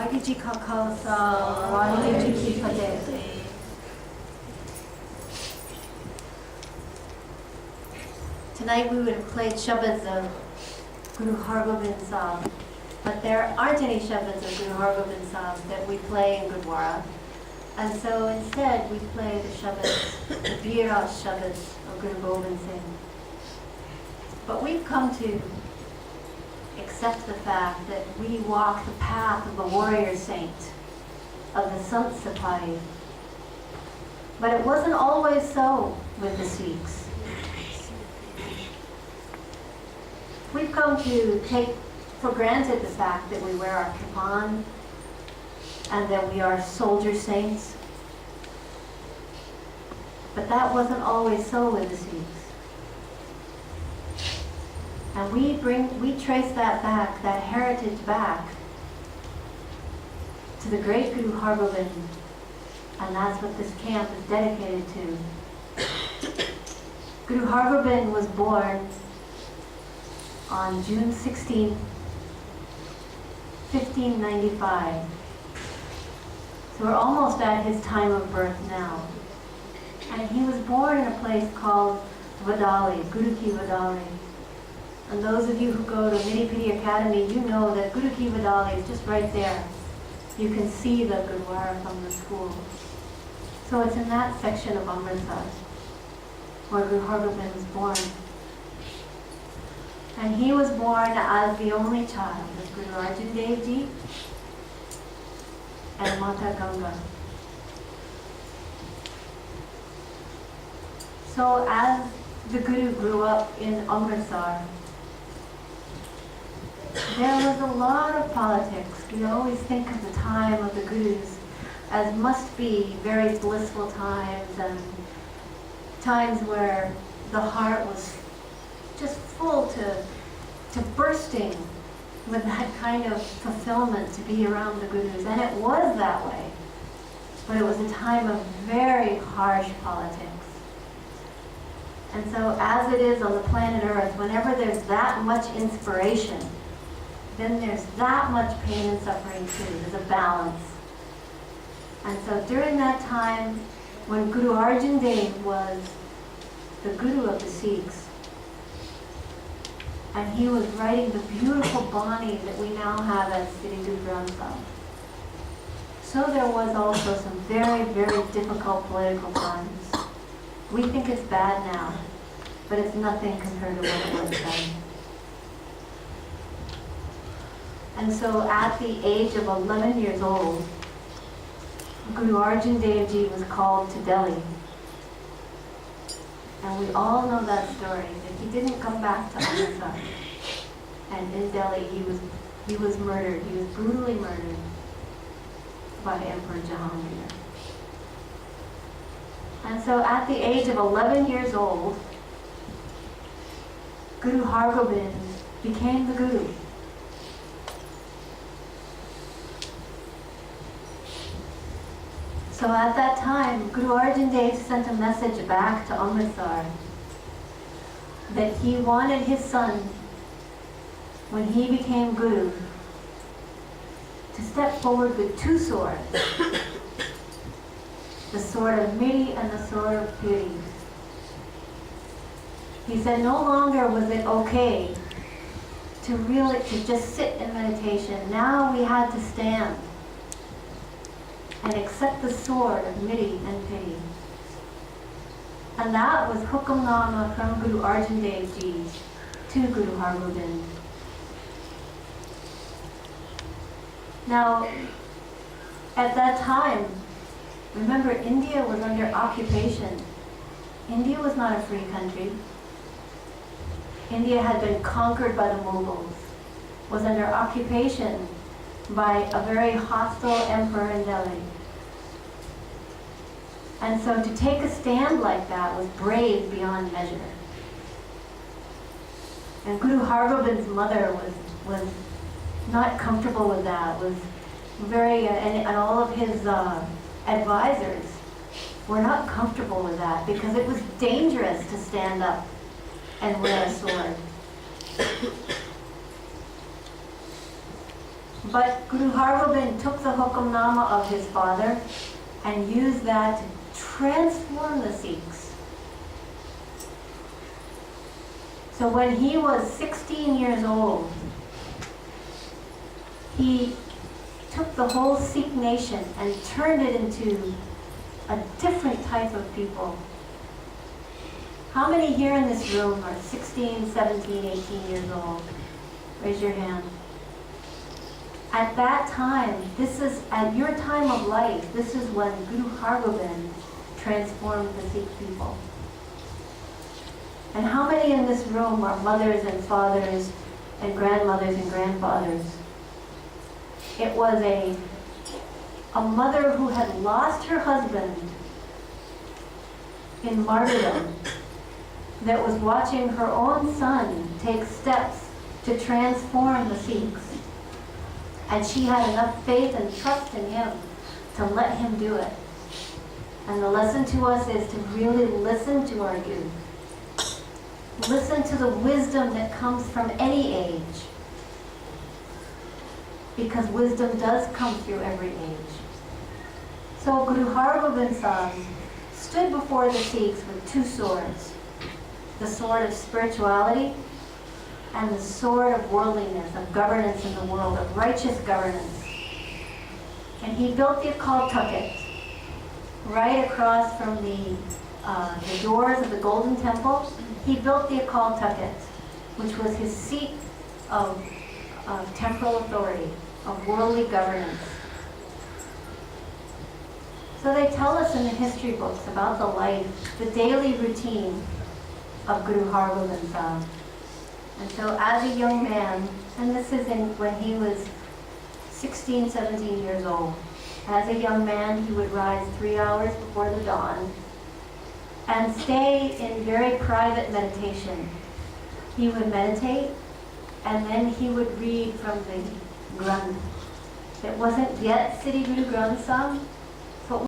Waheguru Ji Ka Khalsa, Waheguru Ji Ki Fateh. Tonight we would have played Shabads of Guru Hargobind Sahib, but there aren't any Shabads of Guru Hargobind Sahib that we play in Gurdwara. And so instead we play the Shabads, the Biras Shabads of Guru Gobind Singh. But we've come to accept the fact that we walk the path of the warrior saint, of the Sant Sipahi. But it wasn't always so with the Sikhs. We've come to take for granted the fact that we wear our kipan and that we are soldier saints. But that wasn't always so with the Sikhs. And we trace that back, that heritage back, to the great Guru Hargobind, and that's what this camp is dedicated to. Guru Hargobind was born on June 16, 1595. So we're almost at his time of birth now. And he was born in a place called Vadali, Guru Ki Vadali. And those of you who go to Miri Academy, you know that Guru Ki Vadali is just right there. You can see the Gurdwara from the school. So it's in that section of Amritsar where Guru Hargobind was born. And he was born as the only child of Guru Arjan Dev Ji and Mata Ganga. So as the Guru grew up in Amritsar, there was a lot of politics. We always think of the time of the Gurus as must be very blissful times, and times where the heart was just full to bursting with that kind of fulfillment to be around the Gurus. And it was that way. But it was a time of very harsh politics. And so as it is on the planet Earth, whenever there's that much inspiration, then there's that much pain and suffering too. There's a balance. And so during that time, when Guru Arjan Dev was the Guru of the Sikhs, and he was writing the beautiful Bani that we now have as Sri Guru Granth Sahib. So there was also some very, very difficult political times. We think it's bad now, but it's nothing compared to what it was then. And so at the age of 11 years old, Guru Arjan Dev Ji was called to Delhi. And we all know that story, that he didn't come back to Amritsar. And in Delhi he was murdered, he was brutally murdered by Emperor Jahangir. And so at the age of 11 years old, Guru Hargobind became the Guru. So at that time, Guru Arjan Dev sent a message back to Amritsar that he wanted his son, when he became Guru, to step forward with two swords, the sword of Miri and the sword of Piri. He said no longer was it okay to just sit in meditation. Now we had to stand and accept the sword of Miri and Piri. And that was Hukamnama from Guru Arjan Dev Ji to Guru Hargobind. Now, at that time, remember, India was under occupation. India was not a free country. India had been conquered by the Mughals, was under occupation by a very hostile emperor in Delhi. And so to take a stand like that was brave beyond measure. And Guru Hargobind's mother was not comfortable with that, was very, and all of his advisors were not comfortable with that because it was dangerous to stand up and wear a sword. But Guru Hargobind took the Hukamnama of his father and used that to transform the Sikhs. So when he was 16 years old, he took the whole Sikh nation and turned it into a different type of people. How many here in this room are 16, 17, 18 years old? Raise your hand. At that time, this is, at your time of life, this is when Guru Hargobind transformed the Sikh people. And how many in this room are mothers and fathers and grandmothers and grandfathers? It was a mother who had lost her husband in martyrdom that was watching her own son take steps to transform the Sikhs. And she had enough faith and trust in him to let him do it. And the lesson to us is to really listen to our Guru. Listen to the wisdom that comes from any age. Because wisdom does come through every age. So Guru Hargobind Sahib stood before the Sikhs with two swords. The sword of spirituality and the sword of worldliness, of governance in the world, of righteous governance. And he built the Akal Takht right across from the doors of the Golden Temple. He built the Akal Takht, which was his seat of temporal authority, of worldly governance. So they tell us in the history books about the life, the daily routine of Guru Hargobind Sahib. And so as a young man, and this is when he was 16, 17 years old, as a young man he would rise 3 hours before the dawn and stay in very private meditation. He would meditate and then he would read from the Granth. It wasn't yet Siddhi Guru Granth Sahib,